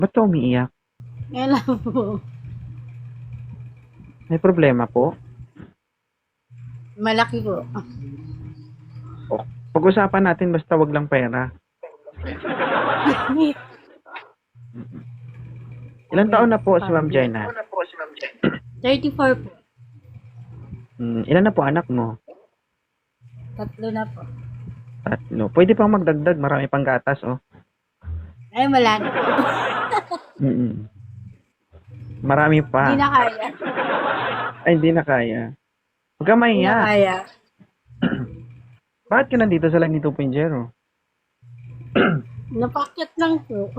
Ba't ka umiiyak? Kaya po, May problema po? malaki po. O, pag-usapan natin basta wag lang pera. Ilang Okay, taon na po si Ma'am family. Jaina? 34 po. Ilan na po anak mo? 3 na po. 3. Pwede pang magdagdag, marami pang gatas, oh. Ay, wala na po. Mm. Marami Hindi pa. na kaya. Ay, hindi na kaya. Huwag ka Hindi na mahiya. kaya. Bakit ka nandito sa Line 2.0? Napakyat lang po.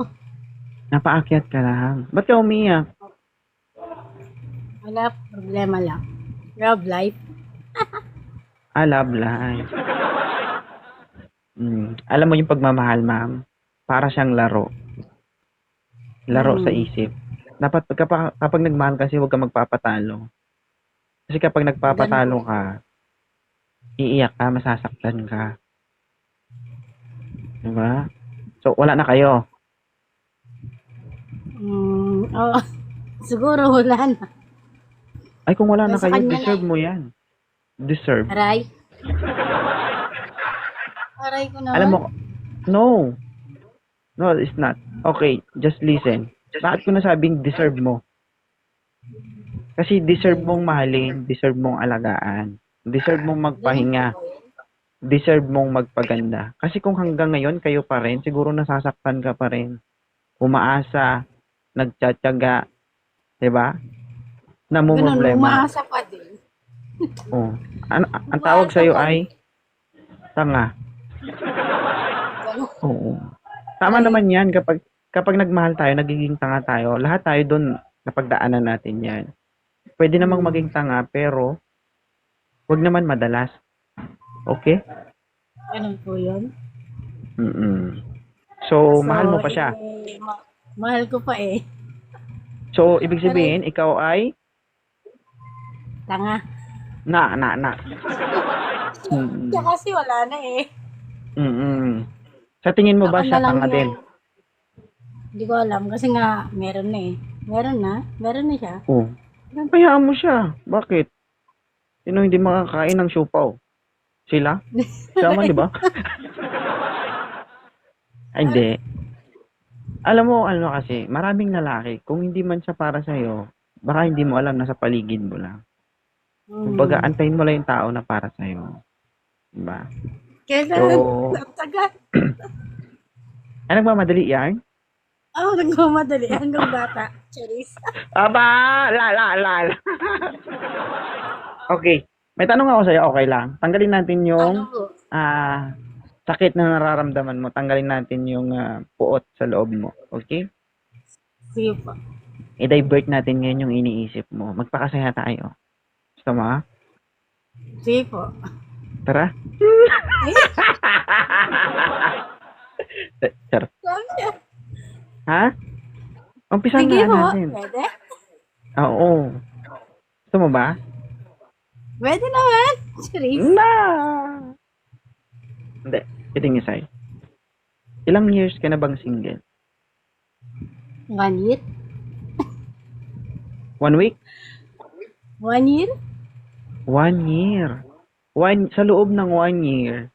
Napaakyat ka lang. Ba't ka umiiyak? Wala, problema lang. Love life. Love life. Alam mo yung pagmamahal, ma'am? Para siyang laro. Laro sa isip. Dapat kapag nagmahal kasi huwag ka magpapatalo. Kasi kapag nagpapatalo Ganun. ka, iiyak ka, masasaktan ka. Diba? So, wala na kayo. Oh, siguro wala na. Ay, kung wala na Sa kayo, kanya na deserve eh. mo yan. Deserve. Aray. Aray ko naman. Alam mo, no. No, it's not. Okay, just listen. Bakit ko nasabing deserve mo? Kasi deserve mong mahalin, deserve mong alagaan, deserve mong Ganun magpahinga, po yun. deserve mong magpaganda. Kasi kung hanggang ngayon kayo pa rin, siguro nasasaktan ka pa rin. Umaasa, nagtsatsaga, 'di ba? Ganun, Namumroblema. umaasa pa din. Oh. Ang tawag Umaasa sa iyo pa din. ay tanga. Ganun. Oo. Tama Ay, naman 'yan kapag nagmahal tayo, nagiging tanga tayo. Lahat tayo doon napagdaanan natin 'yan. Pwede namang maging tanga pero 'wag naman madalas. Okay? ganun po yun. So, So, mahal mo pa siya. mahal ko pa eh. So, ibig Aray, sabihin, ikaw ay tanga. na. Siya Mm. kasi wala na eh. Mm. Sa tingin mo Ako ba na siya lang tanga din? yung, hindi ko alam kasi nga meron na eh. Meron na siya. Oh. Hayaan mo siya. Bakit? Sino hindi makakain ng siopaw? Sila? Siya man, di ba? Ay, hindi. Alam mo, ano kasi, maraming lalaki, kung hindi man siya para sa'yo, baka hindi mo alam, nasa paligid mo lang. Kumbaga, Hmm. antayin mo lang yung tao na para sa'yo. Diba? Kailan? So, Ang tagal. ay, nagmamadali yan? Oh, nagmamadali hanggang bata. Charis. Aba! La. Okay. May tanong ako sa'yo, okay lang. Tanggalin natin yung Ano po? sakit na nararamdaman mo. Tanggalin natin yung puot sa loob mo. Okay? Sige po. I-divert natin ngayon yung iniisip mo. Magpakasaya tayo. Gusto mo? Sige po. Tara. Tara. Sabi niya, Ha? Umpisan sige na po. natin. Pwede? Oo. Gusto mo ba? Pwede naman. Charis. Na! Hindi. Kidding aside. Ilang years ka na bang single? 1 year? 1 week? 1 year? 1 year. Sa loob ng 1 year,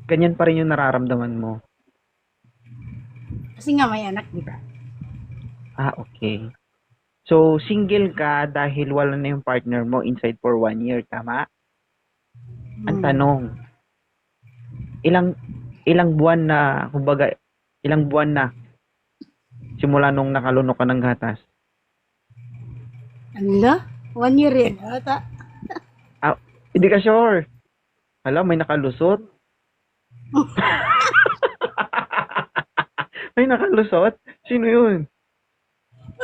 ganyan pa rin yung nararamdaman mo. Kasi nga may anak, di ba? Okay. So, single ka dahil wala na yung partner mo inside for 1 year, tama? Ang tanong, ilang buwan na, kumbaga, ilang buwan na simula nung nakalunok ka ng gatas? Ano? 1 year rin. Ata. Hindi ka sure. Hala, may nakalusot. May nakalusot? Sino yun?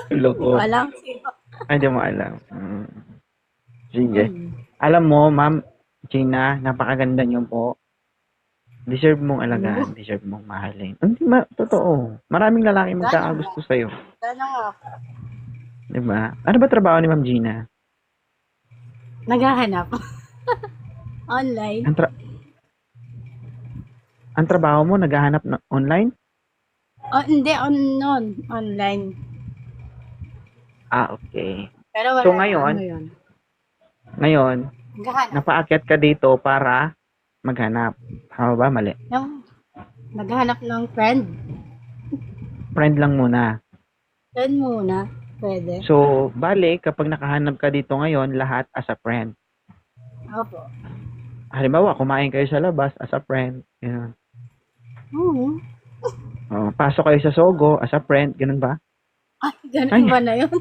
Hindi ko Loko. alam sino. Ay, hindi mo alam. Sige. Alam mo, Ma'am Gina, napakaganda niyo po. Deserve mong alagaan, deserve mong mahalin. Totoo. Maraming lalaki magkakagusto sa'yo. Sana nga po. Diba? Ano ba trabaho ni Ma'am Gina? Naghahanap. Online. Ang trabaho mo, naghahanap na online? Oh, hindi, online. Ah, okay. Pero So wala na, ngayon, ano yun. ngayon, Naghahanap. napaakyat ka dito para maghanap. Tama ba? Mali. Naghahanap ng friend. Friend lang muna. Friend muna. Pwede. So, bale, kapag nakahanap ka dito ngayon, lahat as a friend. Opo. Halimbawa, kumain kayo sa labas as a friend. Ganun. Oo. Oh, pasok kayo sa Sogo as a friend. Ganun ba? Ay, ganun Ay, ba na yun?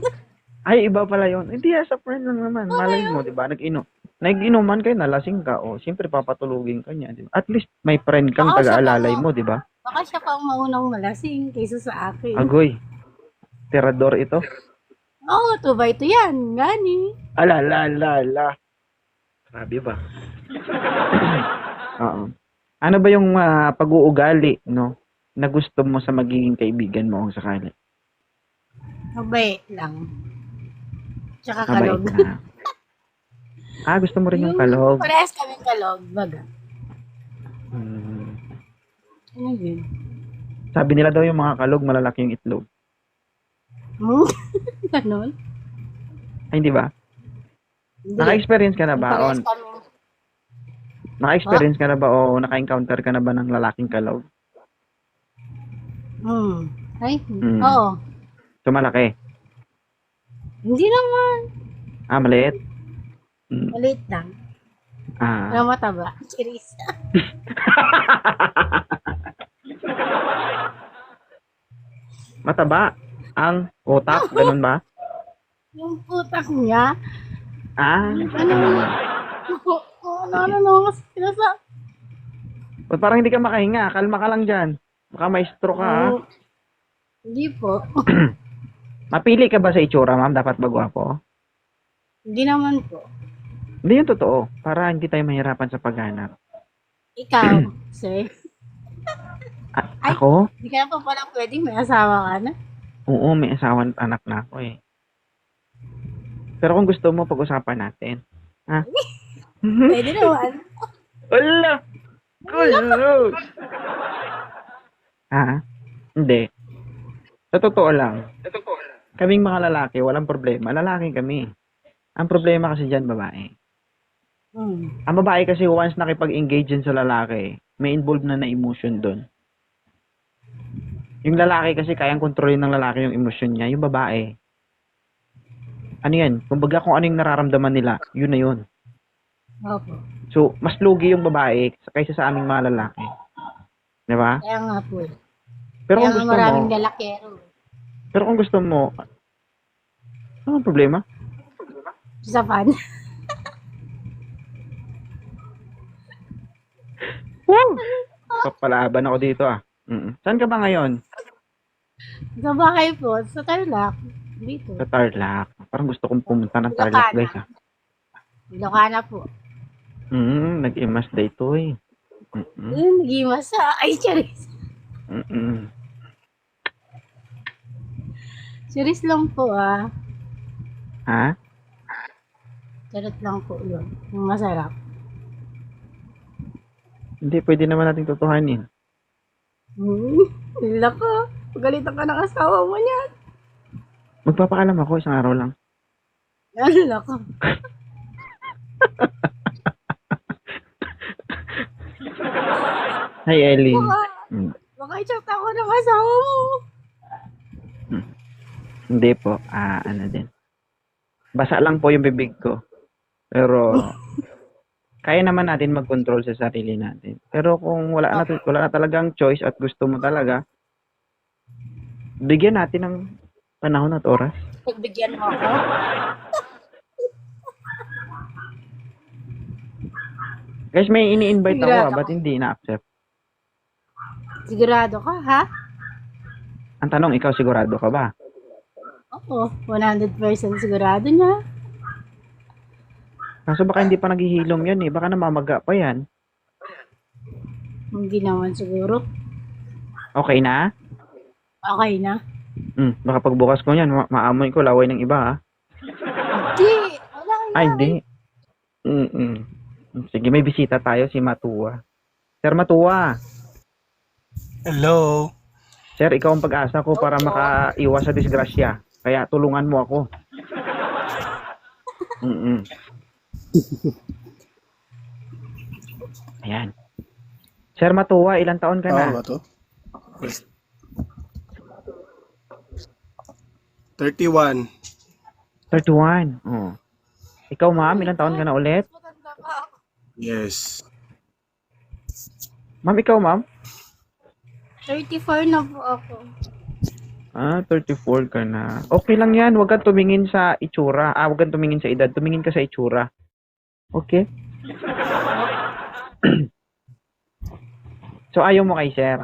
ay, iba pala yun. Hindi, as a friend lang naman. Malay mo, di ba? Nag-inuman kayo, nalasing ka. O, siyempre, papatulugin ka niya. Di ba? At least, may friend kang Baka siya pang, taga-alalay mo, di ba? baka siya pang maunang malasing kaysa sa akin. Agoy, tirador ito. Oo, 2x2 yan. Gani. Ala, la, la, la. Grabe ba? Oo. Ano ba yung pag-uugali, no? Na gusto mo sa magiging kaibigan mo kung sakali? Mabait lang. Tsaka Mabait kalog. na. Gusto mo rin yung kalog. Parehas kaming kalog, baga. Hmm. Ano yun? Sabi nila daw yung mga kalog, malalaki yung itlog. Ganon? Ay, hindi ba? Hindi. Naka-experience ka na ba? Parehas O, kaming... naka-experience ka na ba o naka-encounter ka na ba ng lalaking kalog? Ay, Hmm. oo. So, malaki. Hindi naman. Maliit. Hmm. Maliit lang. Ah. Wala mataba. Chiris. Mataba ang utak, ganun ba? Yung utak niya. Ano? Ano, kasi nasa... Ba't parang hindi ka makahinga? Kalma ka lang dyan. Baka may stroke ka, ha? Hindi po. Mapili ka ba sa itsura, ma'am? Dapat ba gwapo? Hindi naman po. Hindi yung totoo. Para hindi tayo mahirapan sa paghanap. Ikaw, sir. Ay. Ako? Hindi ka na pa pala pwedeng may asawa ka na. Oo, may asawan at anak na ako eh. Pero kung gusto mo, pag-usapan natin. Ha? Pwede naman. Wala! Kulos! Hindi. Sa totoo lang. Kaming mga lalaki, walang problema. Lalaki kami. Ang problema kasi dyan, babae. Ang babae kasi once nakipag-engage dyan sa lalaki, may involved na emotion doon. Yung lalaki kasi kayang kontrolin ng lalaki yung emosyon niya. Yung babae, ano yan? Kumbaga kung ano yung nararamdaman nila, yun na yun. Opo. So, mas lugi yung babae kaysa sa aming mga lalaki. Di ba? Kaya nga po eh. Pero Kaya kung nga gusto maraming mo, lalakero. pero kung gusto mo, ano ang problema? Sa fan. Wow! Papalaban ako dito Saan ka ba ngayon? Sa bahay po, sa Tarlac. Dito. Sa Tarlac. Parang gusto kong pumunta ng Tarlac, Ilocana. guys. Ilocana po. Nag-imas day to eh. Nag-imas sa... Ay, charis. Charis lang po Ha? Charot lang po yun. Yung masarap. Hindi, pwede naman natin tutuhanin. Nila ko. Pagalitan ka ng asawa mo niyan. Magpapaalam ako isang araw lang. Nila ko. Hi, Ellie. Baka i-chat ako ng asawa mo. Hindi po. Ano din. Basa lang po yung bibig ko. Pero, kaya naman natin mag-control sa sarili natin. Pero kung wala na talagang choice at gusto mo talaga, bigyan natin ng panahon at oras. Pagbigyan mo ako. Guys, may ini-invite ako Sigurado ba't ka? hindi na-accept? Sigurado ka, ha? Ang tanong, ikaw sigurado ka ba? Oo, 100% sigurado niya. Kaso baka hindi pa naghihilom yan eh. Baka namamaga pa yan. Hindi naman siguro. Okay na? Okay na. Baka pagbukas ko yan, maamoy ko laway ng iba ha. Hindi. Wala kang Ay, hindi. Sige, may bisita tayo, si Matua. Sir Matua. Hello. Sir, ikaw ang pag-asa ko para makaiwas sa disgrasya. Kaya tulungan mo ako. Mm-mm. Ayan. Sir Matuwa, ilang taon ka Oo na? ba to? 31. 31. Oh. Ikaw, ma'am, ilang taon ka na ulit? Yes. Ma'am, ikaw, ma'am? 34 na po ako. 34 ka na. Okay lang yan. Huwag kang tumingin sa itsura. Huwag kang tumingin sa edad. Tumingin ka sa itsura. Okay? So, ayaw mo kay sir?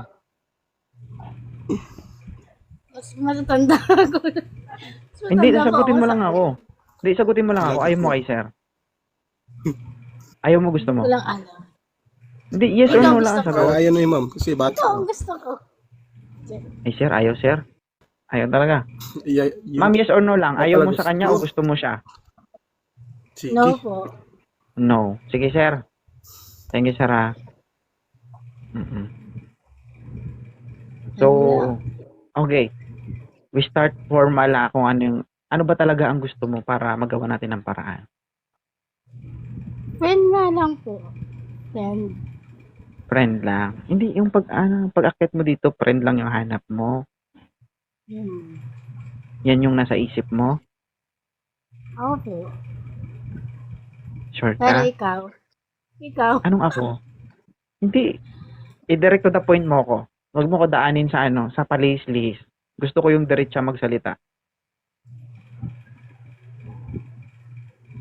Mas matatanda ako. Mas Hindi, matanda pa sagutin mo sa- lang ako. Hindi, sagutin mo lang ako. Ayaw mo kay sir? Ayaw mo, gusto mo? Ko lang alam. Hindi, yes or Ikaw no gusto lang ang ko. sagot. Ayaw na yung ma'am. Kasi bata. Ito ang gusto ko. Ay, sir, ayaw, sir. Ayaw talaga. Ma'am, yes or no lang? Ayaw mo sa kanya o gusto mo siya? Sige. No po. No. Sige, sir. Thank you, sir, ha. Mm-mm. So, okay. We start formal kung ano ba talaga ang gusto mo para magawa natin ng paraan. Friend na lang po. Friend. Friend lang. Hindi, yung pag-akit mo dito, friend lang yung hanap mo. Yan yung nasa isip mo. Ako po. Sure Pero ka? ikaw. Ikaw. Anong ako? Hindi. I-direct to the point mo ko. Huwag mo ko daanin sa sa palis-lis. Gusto ko yung diretsa magsalita.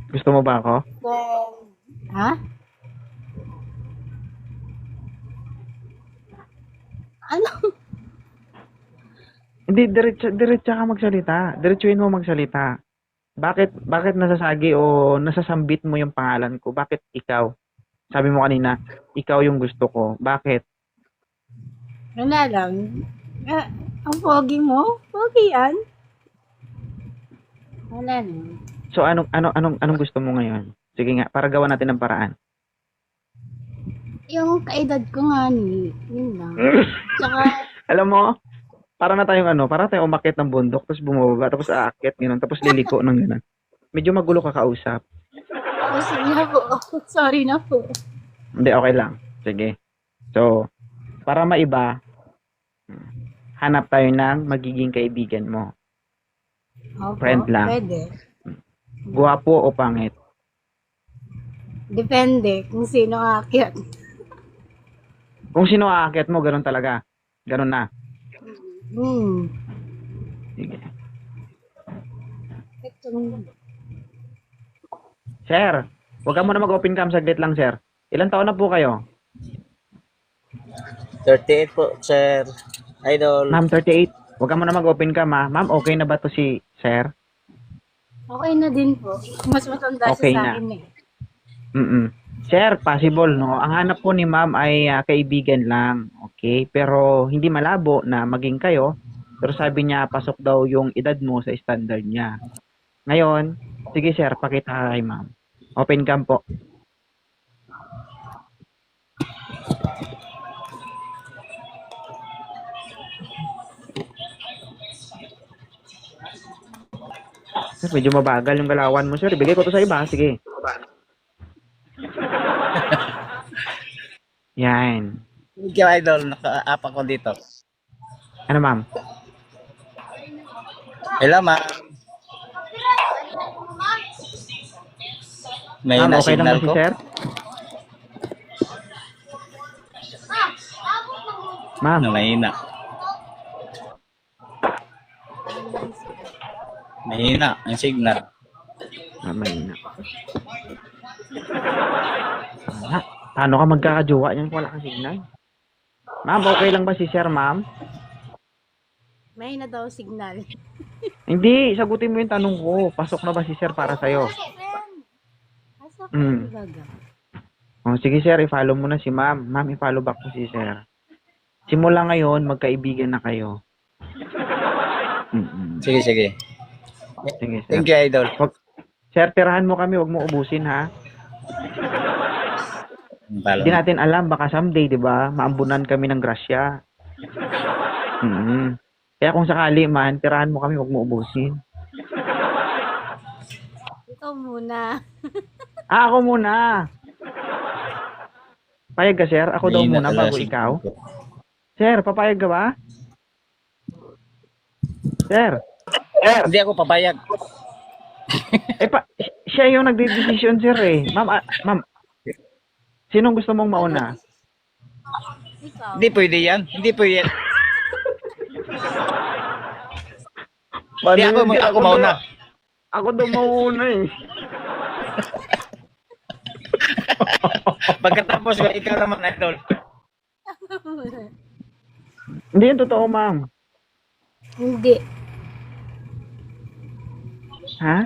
Gusto mo ba ako? Ha? Ano? Hindi, diretsa ka magsalita. Diretsuin mo magsalita. Bakit nasasagi o nasasambit mo yung pangalan ko? Bakit ikaw? Sabi mo kanina, ikaw yung gusto ko. Bakit? Wala lang. Ang pogi mo? Pogi yan. Wala lang. So anong gusto mo ngayon? Sige nga, para gawa natin ng paraan. Yung kaedad ko nga ni. Yun lang. Tsaka, Alam mo, para tayong umakyat ng bundok, tapos bumababa, tapos aakyat, gano'n, tapos liliko ng gano'n. Medyo magulo kakausap. sige na po. Sorry na po. Hindi, okay lang. Sige. So, para maiba, hanap tayo ng magiging kaibigan mo. Opo, Friend lang. Pwede. Guwapo o pangit? Depende kung sino aakyat. Kung sino aakyat mo, gano'n talaga. Gano'n na. Sige. Sir, huwag ka muna mag-open cam, saglit lang, sir. Ilan taon na po kayo? 38 po, sir. Idol. Ma'am, 38. Huwag ka muna mag-open cam, ha. Ma'am, okay na ba to si sir? Okay na din po. Mas matanda Okay siya sa na. akin eh. Sir, possible, no? Ang hanap po ni ma'am ay kaibigan lang. Okay? Pero hindi malabo na maging kayo. Pero sabi niya, pasok daw yung edad mo sa standard niya. Ngayon, sige sir, pakita kay ma'am. Open cam po. Sir, medyo mabagal yung galawan mo, sir. Ibigay ko to sa iba. Sige. Yan. Thank you, Idol. Naka-apa ko dito. Ano, ma'am? Hello, ma'am. May Ma'am, na okay lang ba signal si ko? sir? Ma'am, Mahina. Mahina ang signal. may na. Paano ka magkakajowa yan kung wala kang signal? Ma'am, okay lang ba si sir, ma'am? May na daw signal. Hindi, sagutin mo yung tanong ko. Pasok na ba si sir para sa'yo? Asa pa Mm. baga? Sige sir, i-follow mo na si ma'am. Ma'am, i-follow back mo si sir. Simula ngayon, magkaibigan na kayo. Sige, sige. Sige, sir. Thank you, Idol. Sir, tirahan mo kami, wag mo ubusin ha. Hindi natin alam, baka someday, di ba, maambunan kami ng grasya. Kaya kung sakali man, tirahan mo kami, huwag mo ubusin. Ikaw muna. Ako muna. Payag ka, sir? Ako daw Mahina muna talaga bago signal ikaw. ko. Sir, papayag ka ba? Sir. Hindi ako papayag. Siya yung nagde-decision, sir eh. Ma'am, sinong gusto mong mauna? Ikaw. Hindi pwede yan. Hindi pwede yan. Hindi ako mauna. Ako daw mauna eh. Pagkatapos ko, ikaw naman, idol. Hindi yung totoo, ma'am. Hindi. Ha?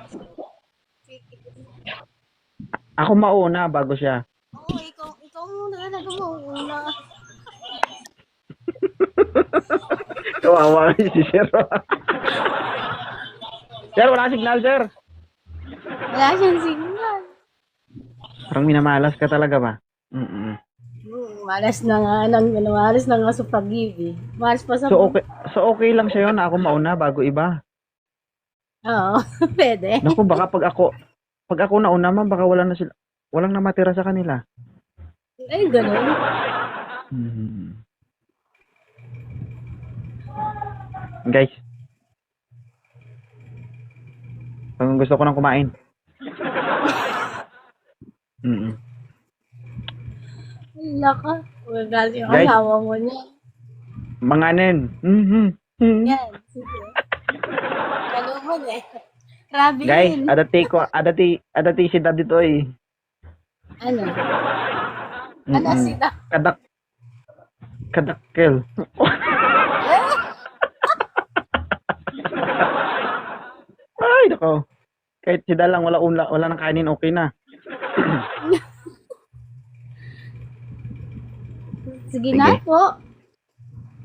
Ako mauna bago siya. Oo, ikaw muna talaga muna. Kawawa si sir. Sir, wala signal, sir. Wala siyang signal. Parang minamalas ka talaga ba? Malas na nga sa pag-ibig. Malas pa sa... So okay lang sa'yo na ako mauna bago iba. Oo, pwede. Naku, baka pag ako nauna, ma'am, baka walang namatira sa kanila. Ay, ganun. Guys, pag gusto ko nang kumain. Wala ka. Wala yung Guys. asawa mo niya. Manganin. Yan, sige. Kaluman eh. Grabe Guys, yun. adati si daddy to eh. Ano? Ano sila? Kadakkel. Ay, nako. Kahit si Dalang wala nang kainin, okay na. Sige Sige. na po.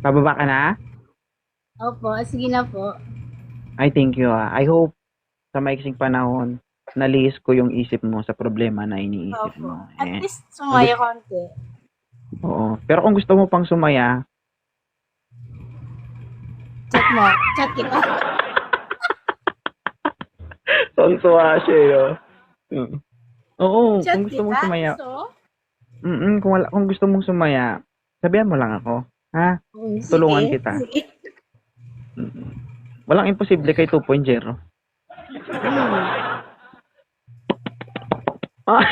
Pababa ka na? Opo, sige na po. Ay, thank you ah. I hope sa maiksing panahon, nalis ko yung isip mo sa problema na iniisip Opo. mo. At least sumaya konti. Oo. Pero kung gusto mo pang sumaya, Chat mo. Chat kita. tontuwa siya yun. Oo, Chat kung gusto mong kita. sumaya. So, Kung gusto mong sumaya, sabihan mo lang ako. Ha? Tulungan kita. Sige. Walang imposible kay 2.0. Ah.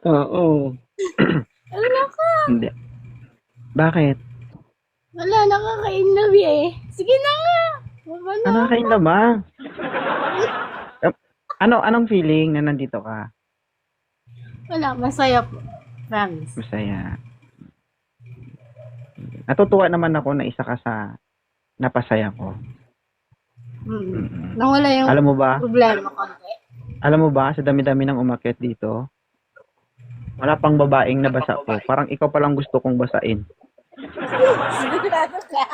Oo. Wala ka. Hindi. Bakit? Wala, nakaka-inlove eh. Sige na nga. Wala. Ano kain na ba? Anong feeling na nandito ka? Wala, masaya po. Promise. Masaya. Natutuwa naman ako na isa ka sa napasaya ko. Nang wala yung Alam mo ba? problema konti. Alam mo ba, sa dami-dami ng umakyat dito, wala pang babaeng nabasa ko. Parang ikaw palang gusto kong basain. Sigurado ka.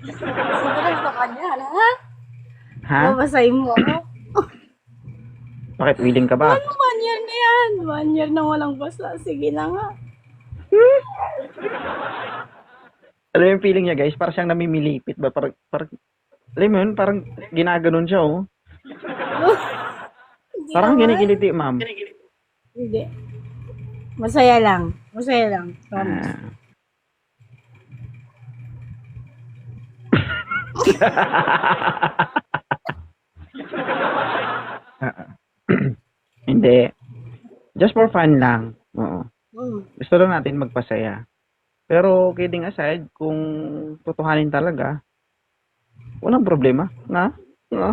Sigurado ka niya, ha? Ha? Babasahin mo ako. Bakit willing ka ba? 1 year na yan. 1 year na walang basa. Sige na nga. Alam mo yung feeling niya, guys? Parang siyang namimilipit ba? Alam mo yun? Parang ginaganon siya, oh. Hindi Parang naman. ginikiliti, ma'am. Hindi. Masaya lang. Masaya lang. Promise. Hindi. Just for fun lang. Oo. Mm. Gusto lang natin magpasaya. Pero kidding aside, kung tutuhanin talaga, walang problema. Nga? Nga?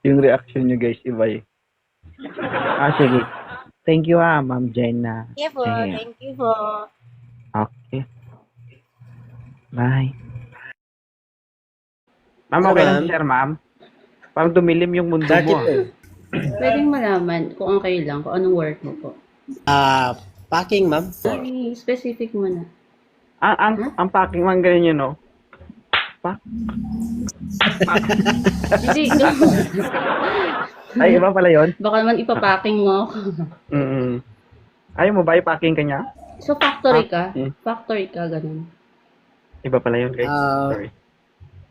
Yung reaction nyo guys, iba eh. Sige. Thank you Ma'am Jenna. Yeah po. Sige. Thank you po. Okay. Bye. Ma'am, okay lang si sir, ma'am? Parang dumilim yung mundo mo. Pwedeng malaman kung okay lang, kung anong work mo po. Packing, ma'am. Specific mo na. Ang packing man ganyan yun, no? Hindi, Ay, iba pala yun? Baka naman ipapacking mo ako. Mm. Ayaw mo ba ipacking ka niya? So, factory ka? Hmm. Factory ka, ganun. Iba pala yun, guys. Sorry.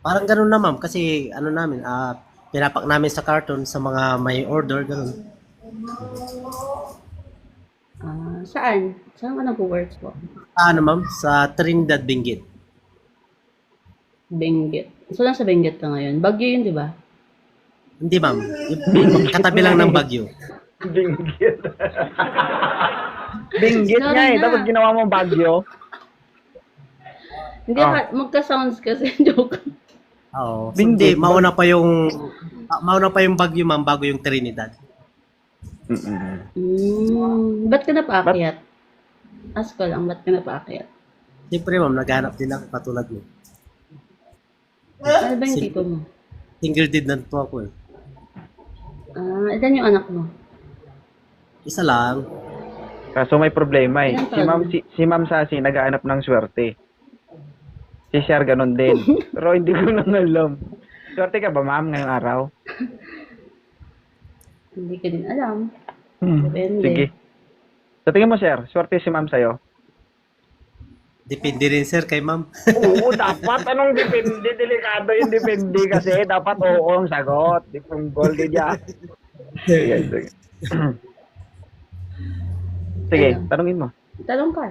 Parang ganun na ma'am kasi ano namin, pinapak namin sa carton sa mga may order, ganun. Saan? Saan ka nag-work po? Ano ma'am? Sa Trinidad, Benguet. Benguet. So, nasa Benguet ka ngayon. Bagyo yun, di ba? Hindi ma'am, katabi lang ng Bagyo. Binggit. Binggit Sorry nga eh. na. Tapos ginawa mo bagyo. Hindi, magka-sounds kasi. Joke. Oo. Benguet, Hindi, mauna pa yung Bagyo ma'am bago yung Trinidad. Ba't ka napaakyat? Ask ko lang, ba't ka napaakyat? Siyempre ma'am, naghanap din ako katulad mo. Ano ba yung tipo mo? Single did na po ako eh. Ilan yung anak mo? Isa lang. Kaso may problema eh. Ilang taon? Si Ma'am Sassy naghahanap ng swerte. Si Sher ganun din. Pero hindi ko nang alam. Swerte ka ba, Ma'am, ngayong araw? Hindi ko din alam. Depende. Sige. Sa tingin mo, Sir, swerte si Ma'am sa'yo? Depende rin sir kay ma'am. Oo, dapat. Anong depende? Delikado yung depende kasi. Dapat oo ang sagot. Di kung gold niya. Sige, sige. Sige, tanungin mo. Talong ka.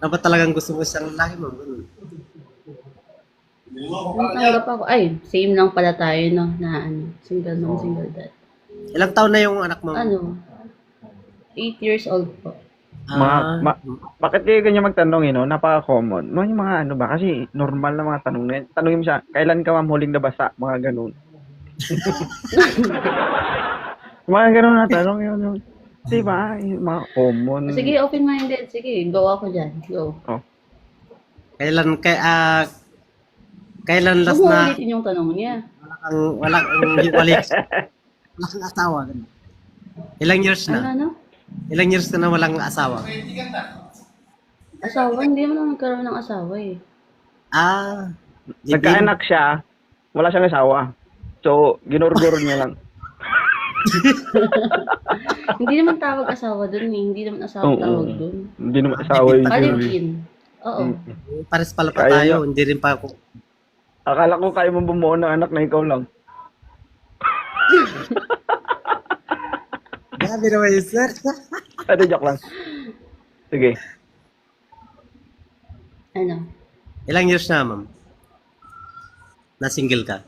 Dapat talagang gusto mo isang lalaki ma'am. Ganun. Tanggap ako. Ay, same lang pala tayo, no? Na single mom, single dad. Ilang taon na yung anak ma'am? 8 years old po. Bakit kayo ganyan magtanong, Napaka-common. Yung mga ano ba? Kasi normal na mga tanong na yan. Tanungin mo siya, kailan ka ma'am huling nabasa? Mga ganun. Mga ganun na tanong yun. Diba? Yung mga common. Sige, open-minded. Sige, go ako dyan. Go. Kailan last Huwag mo na ulitin yung tanong niya. walang asawa? Ganun. Ilang years na? Ano? Ilang years ka na walang asawa? Asawa? Hindi naman nagkaroon ng asawa eh. Nagkaanak siya, wala siyang asawa. So, ginurgur niya lang. Hindi naman tawag asawa dun eh. Hindi naman asawa tawag dun. Hindi naman asawa yun. Palipin. Oo. Pares pala pa Kaya tayo, hindi rin pa ako. Akala ko kaya mo bumuo ng anak na ikaw lang. Grabe naman yun, sir. Ito, joke lang. Sige. Ano? Ilang years na, ma'am? Na single ka?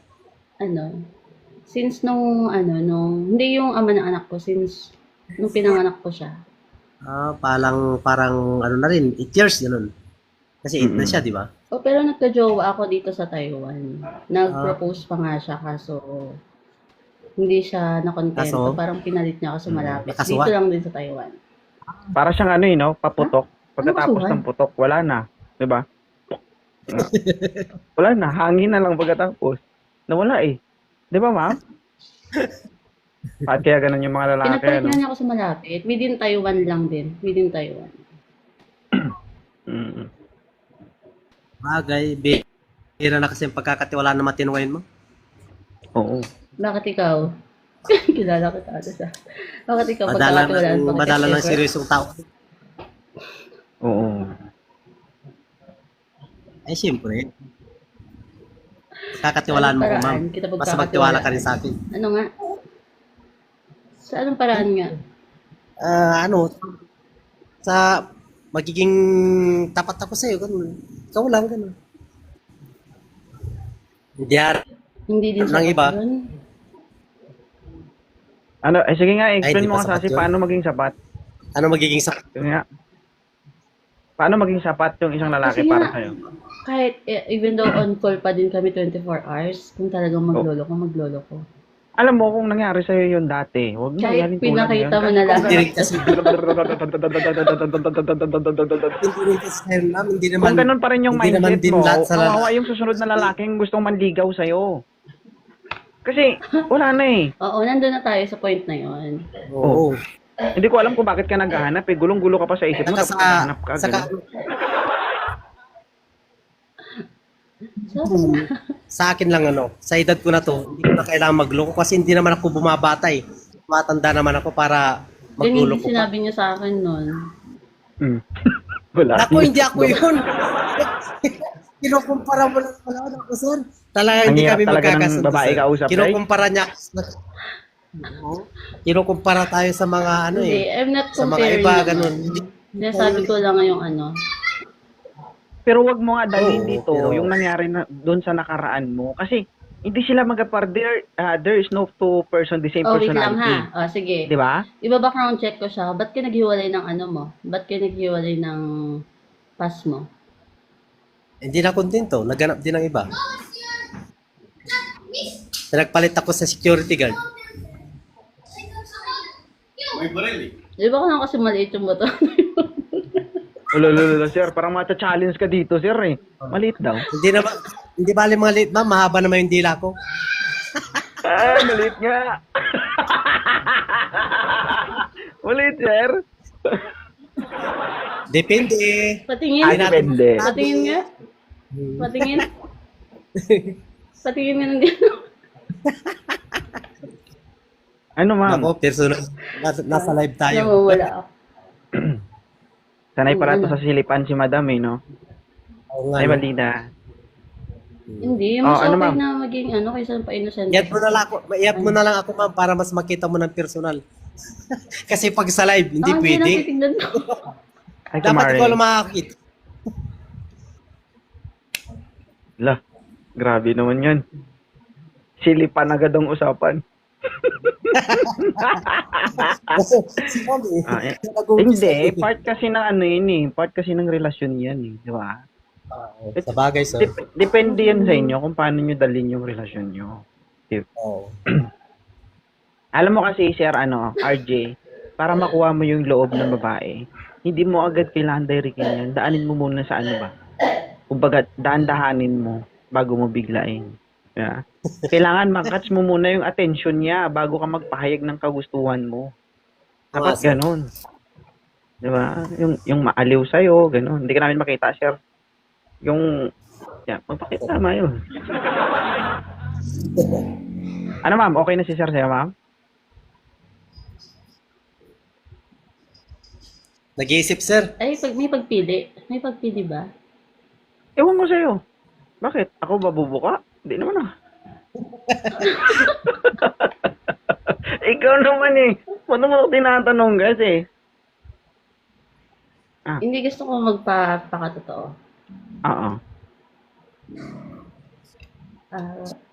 Since hindi yung ama ng anak ko, since nung pinanganak ko siya. Parang ano na rin, 8 years, ganun. Kasi 8 na siya, di ba? Pero nagka-jowa ako dito sa Taiwan. Nag-propose pa nga siya, kaso hindi siya nakontento. Kaso? Parang pinalit niya kasi malapit. Nakasuwa? Dito lang din sa Taiwan. Para siyang paputok. Pagkatapos kasuhan? ng putok, wala na. Diba? Wala na. Hangin na lang pagkatapos. Nawala eh. Diba, ma'am? Bakit kaya ganun yung mga lalaki, Pinapalit nga niya ako sa malapit. Within Taiwan lang din. Within Taiwan. Bagay, bira na kasi yung pagkakatiwala na matino ngayon mo. Oo. Bakit ikaw? Kilala ko tayo sa. Bakit ikaw Madala ng seryosong tao. Oo. Eh, siyempre. Kakatiwalaan mo ko, ma'am. Basta magtiwala ka rin sa akin. Ano nga? Sa anong paraan nga? Sa magiging tapat ako sa'yo, ganun. Ikaw lang, ganun. Hindi din Ng iba. yun? Sige nga, explain Ay, di mo ba nga sapat kasi yun? paano maging sapat. Ano magiging sapat? Yun nga. Paano maging sapat yung isang lalaki Kasi para nga, sa'yo? Kahit, even though on call pa din kami 24 hours, kung talagang maglolo ko. Alam mo kung nangyari sa'yo yun dati, huwag mo Kahit yan tulad pinakita ngayon. mo na lang. Hindi rin kasi, hindi naman, Kung ganun pa rin yung hindi naman mindset din mo, lahat sa kawawa yung susunod na lalaking gustong manligaw sa'yo. Kasi, wala na eh. Oo, nandun na tayo sa point na yun. Oo. Hindi ko alam kung bakit ka naghahanap eh. Gulong-gulo ka pa sa isip mo, tapos naghahanap ka. Saka, Ganun. Sa akin lang sa edad ko na to, hindi ko na kailangan magloko kasi hindi naman ako bumabata eh. Matanda naman ako para Ganyan magluloko din pa. sinabi niya sa akin noon. Mm. Wala. Ako, hindi ako yun. Kinukumpara mo lang pala ako, sir. Talaga Ang hindi hirap kami talaga ng magkakasundo, babae sir. kausap, Day. Kinukumpara niya. Oo. Kinukumpara tayo sa mga Hindi, I'm not sa mga comparing iba, naman. ganun. Sinasabi ko lang yung Pero wag mo nga dalhin Oo, dito pero- yung nangyari na doon sa nakaraan mo. Kasi hindi sila magapar. There is no two person the same Oh, wait lang personality. ha. Sige. Di ba? Iba-background check ko siya. Ba't ka naghiwalay ng mo? Ba't ka naghiwalay ng pass mo? Hindi na kontento. Naghanap din ng iba. Nagpalit ako sa security guard. Di ba lang kasi maliit yung motor? Lolo, sir, parang mata-challenge ka dito, sir eh. Maliit daw. Hindi bali mga late, ma'am. Mahaba naman yung dila ko. Ay, maliit nga. Maliit, sir. Depende. Patingin. Ay, depende. Patingin nga. Patingin. Patingin nga ng dito. Ano, ma'am? Ako, personal. Nasa live tayo. Namawala ako. Sanay para to sa silipan si madam eh, no? Oo nga, Ay, no? mali na. Hindi, mas ano, okay ma'am? na maging kaysa pa-innocent. I-add mo na lang ako, ma'am, para mas makita mo ng personal. Kasi pag sa live, hindi Hindi pwede. natitignan ko. Ay, Dapat kumare. ikaw lang makakita. Lah, grabe naman yan. Silipan agad ang usapan. Si ma'am eh. Ah, eh. Nag-uumpisa Hindi, eh. part kasi ng ano yun eh. Part kasi ng relasyon yan eh. Di ba? Sa bagay, sir. Depende yan sa inyo kung paano nyo dalhin yung relasyon nyo. Oo. Alam mo kasi, sir, RJ, para makuha mo yung loob ng babae, hindi mo agad kailangan directin yan. Daanin mo muna sa ano ba? Kumbaga, daan-dahanin mo bago mo biglain. Yeah. Kailangan makatch mo muna yung attention niya bago ka magpahayag ng kagustuhan mo. Dapat sir. ganun. Di ba? Yung maaliw sa'yo, ganun. Hindi ka namin makita, sir. Magpakita tama yun. Ano, ma'am? Okay na si sir sa'yo, ma'am? Nag-iisip, sir. Ay, may pagpili. May pagpili ba? Ewan ko sa'yo. Bakit? Ako babubuka? Hindi naman ah. Ikaw naman eh. Paano mo ako tinatanong kasi? Hindi gusto ko magpakatotoo. Oo.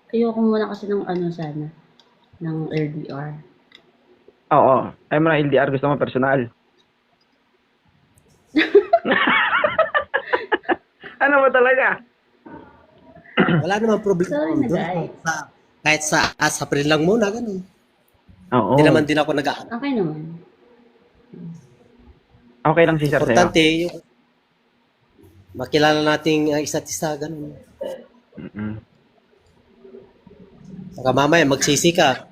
Ayoko muna kasi ng sana. Ng LDR. Oo. Ay mo na LDR. Gusto mo personal. Ano ba talaga? Wala namang problema. Sorry na, Doon, guys. kahit sa April lang muna, ganun. Oo. Hindi naman din ako Okay naman. Okay lang si sir sa'yo. Importante yung makilala nating isa't isa, ganun. Mm-mm. Saka mamaya, magsisi ka.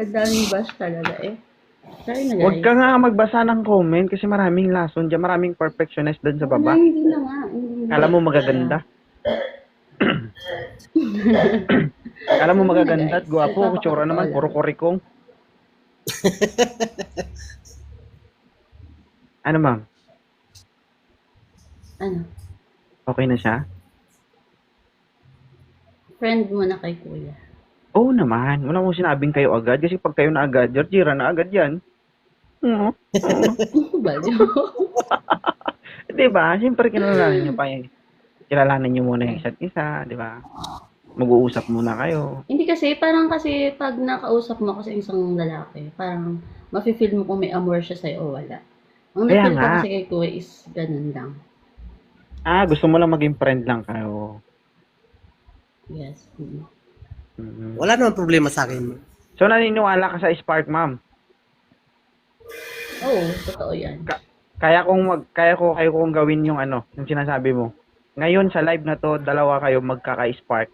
Ang daming bash talaga eh. Sorry na, guys. Huwag ka nga magbasa ng comment kasi maraming lason dyan. Maraming perfectionist doon sa baba. Hindi na nga. Hindi na. Kala mo magaganda. Kala mo magaganda at gwapo. Kutsura naman. Puro korikong. Ano, ma'am? Ano? Okay na siya? Friend mo na kay kuya. Oo naman. Wala mong sinabing kayo agad. Kasi pag kayo na agad, Georgina na agad yan. Oo. Baliw. Diba? Siyempre kilalanin nyo pa yun. Kilalanin nyo muna yung isa't isa. Diba? Mag-uusap muna kayo. Hindi kasi, parang kasi pag nakausap mo kasi isang lalaki, parang mafe-feel mo kung may amor siya sa'yo o wala. Ang Kaya na-feel ko nga. kasi kay kuya is ganun lang. Gusto mo lang maging friend lang kayo. Yes. Mhm. Wala namang problema sa akin. So, naniniwala ka sa Spark, ma'am? Oo, totoo yan. Kaya ko kayo kung gawin yung yung sinasabi mo. Ngayon sa live na to, dalawa kayo magkaka-spark.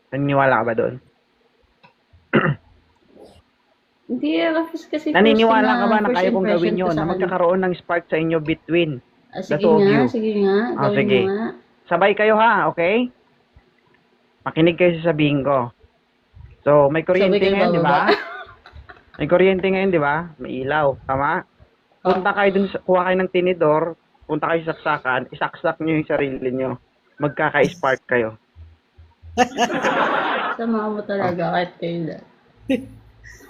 Naniniwala ka ba doon? Hindi, kasi Naniniwala ka ba na first kaya kong impression gawin ko yun? sa Na kanya. magkakaroon ng spark sa inyo between. Sige two of nga, you. sige nga. Gawin Sige. mo nga. Sabay kayo ha, okay? Makinig kayo sa sabihin ko. So, may kuryente Sabi kayo ngayon, di ba? bababa. May kuryente ngayon, di ba? May ilaw. Tama? Punta kayo dun, kuha kayo ng tinidor, punta kayo sa saksakan, isaksak nyo yung sarili nyo. Magkaka-spark kayo. Sama mo talaga kahit kailan.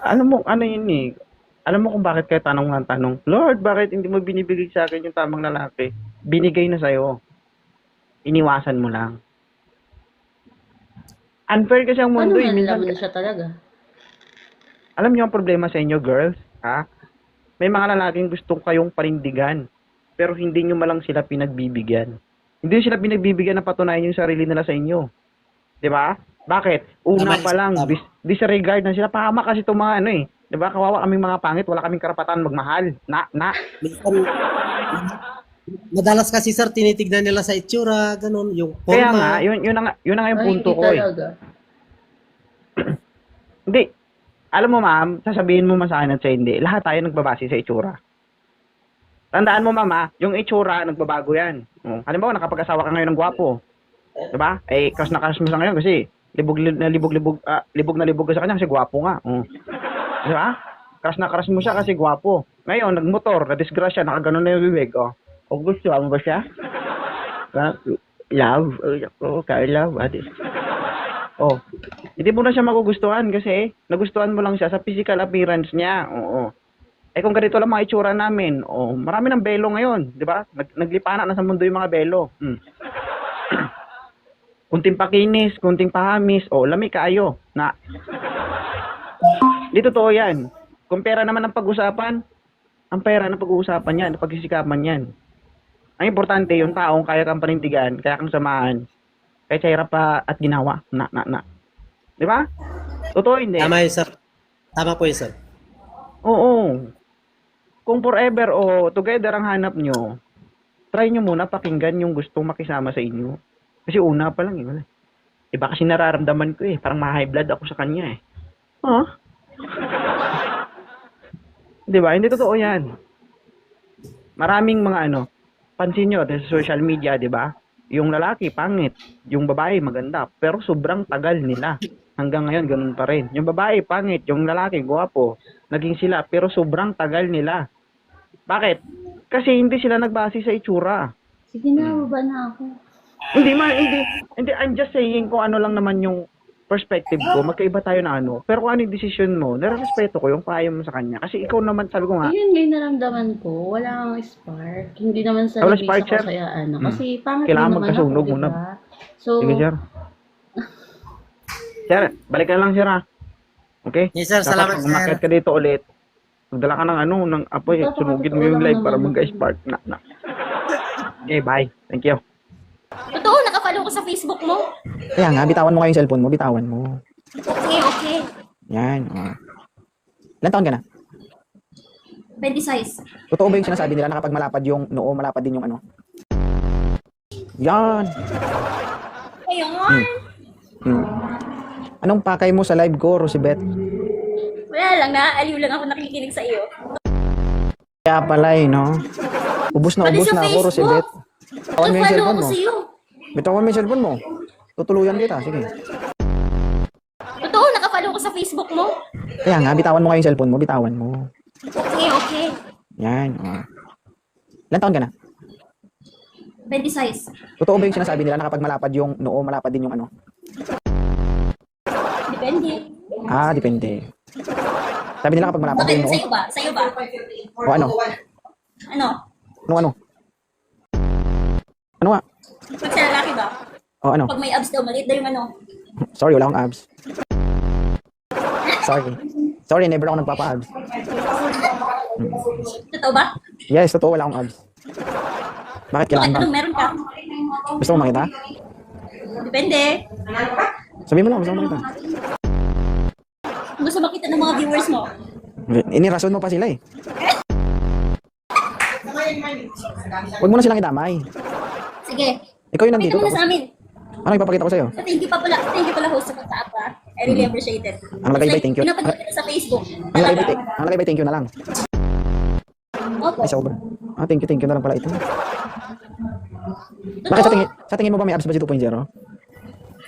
Alam mo, ano yun eh. Alam mo kung bakit kayo tanong ng tanong, Lord, bakit hindi mo binibigay sa akin yung tamang lalaki? Binigay na sa'yo. Iniwasan mo lang. Unfair kasi ang Paano mundo eh. nalaman Minsan, na siya talaga? alam niyo ang problema sa inyo, girls? Ha? May mga lalaking gustong kayong panindigan, pero hindi nyo malang sila pinagbibigyan. Hindi nyo sila pinagbibigyan na patunayan yung sarili nila sa inyo. Di ba? Bakit? Una Tama, pa lang, tama. disregard na sila. Pahama kasi itong mga ano eh. Di ba? Kawawa kaming mga pangit, wala kaming karapatan magmahal. Minsan, madalas kasi sir, tinitignan nila sa itsura, ganun, yung Kaya nga, forma. yun na nga yung Ay, punto hindi ko eh. talaga. Hindi. Alam mo ma'am, sasabihin mo man sa akin at sa hindi, lahat tayo nagbabase sa itsura. Tandaan mo mama, yung itsura, nagbabago yan. Halimbawa, nakapag-asawa ka ngayon ng gwapo. Diba? Eh, crush na crush mo sa ngayon kasi libog na libog ka sa kanya kasi gwapo nga. Diba? Crush na crush mo siya kasi gwapo. Ngayon, nagmotor, na-disgrasya, nakaganon na yung bibig. O gusto mo ba siya? Love. Love. Hindi mo na siya magugustuhan kasi nagustuhan mo lang siya sa physical appearance niya. Oo. Eh kung ganito lang mga itsura namin, marami ng belo ngayon, di ba? Naglipana na sa mundo yung mga belo. Kunting pakinis, kunting pahamis, lami kaayo. Na. Di totoo yan. Kung pera naman ang pag-usapan, ang pera na pag-uusapan yan, pagsisikapan yan. Ang importante, yung taong kaya kang panindigan, kaya kang samahan, kaya sa hirap pa at ginawa. Di ba? Totoo hindi. Tama yun sir. Tama po yun sir. Oo. Kung forever o together ang hanap nyo, try nyo muna pakinggan yung gustong makisama sa inyo. Kasi una pa lang wala. Iba kasi nararamdaman ko parang ma-high blood ako sa kanya Di ba? Hindi totoo yan. Maraming mga pansin nyo sa social media, di ba? Yung lalaki, pangit. Yung babae, maganda. Pero sobrang tagal nila. Hanggang ngayon, ganun pa rin. Yung babae, pangit. Yung lalaki, gwapo. Naging sila. Pero sobrang tagal nila. Bakit? Kasi hindi sila nagbase sa itsura. Sige na, baba na ako. Hindi. I'm just saying kung ano lang naman yung perspective ko. Magkaiba tayo na Pero kung ano yung decision mo, nare-respeto ko yung payo mo sa kanya. Kasi ikaw naman, sabi ko nga, Ayun nga yung naramdaman ko. Wala kang spark. Hindi naman sa Wala labis spark, ako sir? kaya Kasi pangit Kailangan din naman magkasunog ako, muna. diba? So, sige sir. Sir, balik ka lang sir Okay? Yes sir, Dapat salamat pag sir. umakyat ka dito ulit, magdala ka ng apoy, sunugin mo yung live para mag-spark. Okay, bye. Thank you. Totoo, nakafollow ko sa Facebook mo. Kaya nga, bitawan mo nga yung cellphone mo, bitawan mo. Okay. Yan. Ilan taon ka na? 26. Totoo ba yung sinasabi nila na kapag malapad yung noo, malapad din yung Yan. Ngayon, Anong pakay mo sa live ko, Rosibet? wala lang, naaaliw lang ako nakikinig sa iyo. Kaya pala no? Ubus na Pati ubus sa na ako, Facebook. Rosibet. Bitawan mo yung Nakafollow cellphone ko mo. sa iyo. Bitawan mo yung cellphone mo. Tutuluyan kita, sige. Totoo, nakafollow ko sa Facebook mo. Kaya nga, bitawan mo nga yung cellphone mo, bitawan mo. Okay. Yan. Ilan taon ka na? 26. Totoo ba yung sinasabi nila na kapag malapad yung noo, malapad din yung Depende. Depende. Sabi nila kapag malapad Bakit? yung noo. Sa'yo ba? Sa'yo ba? O ano? Ano? Ano? Ano nga? Pag sa lalaki ba? O ano? Pag may abs daw, maliit daw yung Sorry, wala akong abs. Sorry, never ako nagpapa-abs. Totoo ba? Yes, totoo, wala akong abs. Bakit Bakit kailangan ba? anong meron ka? Gusto mo makita? Depende. Sabihin mo lang, gusto mo makita. Gusto makita ng mga viewers mo. Inirason mo pa sila Huwag mo na silang idamay. Sige. Ikaw yung nandito. Pakita mo na sa amin. Ano ipapakita ko sa'yo? Thank you pala host sa pagka-app I really appreciate it. Ang lagay ba, thank you? Pinapanood kita sa Facebook. Ang lagay ba, thank you na lang. Opo. Ay, sobra. Thank you na lang pala ito. Bakit sa tingin mo ba may abs ba si 2.0?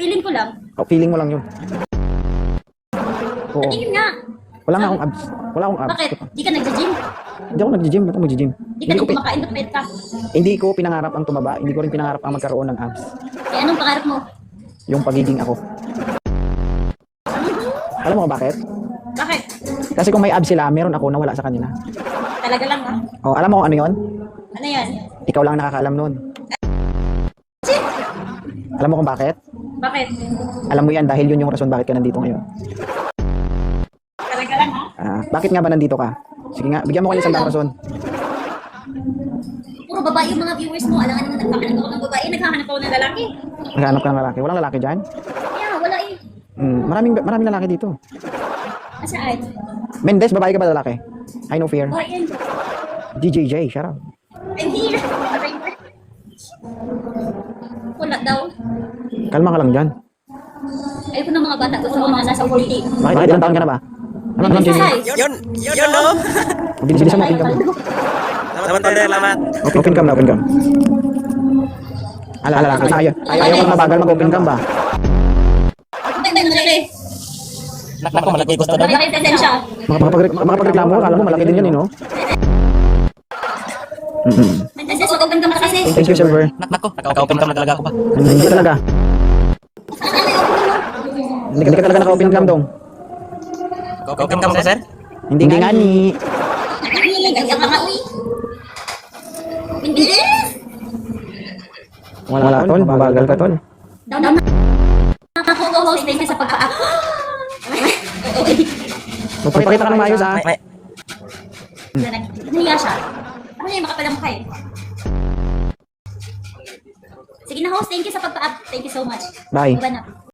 Feeling ko lang. Oh, feeling mo lang yun. Oo. Tingin nga. Wala nga akong abs. Wala akong abs. Bakit? Di ka nagja-gym? Hindi ako nag-gym. Ba't ako mag-gym? Di ka Hindi ko, nang kumakain ng ka? hindi ko pinangarap ang tumaba. Hindi ko rin pinangarap ang magkaroon ng abs. Eh, anong pangarap mo? Yung pagiging ako. Alam mo kung bakit? Bakit? Kasi kung may abs sila, meron ako na wala sa kanila. Talaga lang ha? Oh, alam mo kung ano yon? Ano yan? Ikaw lang nakakaalam nun. Alam mo kung bakit? Bakit? Alam mo yan dahil yun yung rason bakit ka nandito ngayon. Talaga lang ha? Bakit nga ba nandito ka? Sige nga, bigyan mo ko ng isang rason. Puro babae yung mga viewers mo. Alam nga naman nagpapalit ako ng babae. Naghahanap ako ng lalaki. Naghanap ka ng lalaki. Walang lalaki dyan? Kaya wala eh. Maraming lalaki dito. Asaan? Mendes, babae ka ba lalaki? I know fear. Babae yan. DJJ, shut up. Hindi. Wala daw. Kalma ka lang dyan. Ayoko ng mga bata. Gusto ko mga nasa 40. Bakit ilang taon ka na ba? Ano naman, Jimmy? Yun no? Bilis-bilis mo, open cam. Salamat tayo, salamat. Open cam na, open cam. Lalaki. Ayaw ko mabagal mag-open cam ba? Naku, malaki gusto daw. Malaki presensya. Makapagreklamo ka, alam mo, malaki din yan, no? Kasi mag-open ka kasi. Thank you, Silver. Naku, naka-open cam na talaga ako ba? Hindi ka talaga. Hindi ka talaga naka-open cam dong. Open cam mo, sir? Hindi nga ni. Ganyan ka nga, uy. Hindi. Wala, tol. Mabagal ka, tol. Nakako-host din ka sa pagka-act. Magpapakita ka ng maayos, ha? Nahiya siya. Ano yung makapalang mukha eh. Sige na host, thank you sa pagpa-up. Thank you so much. Bye. Iba na.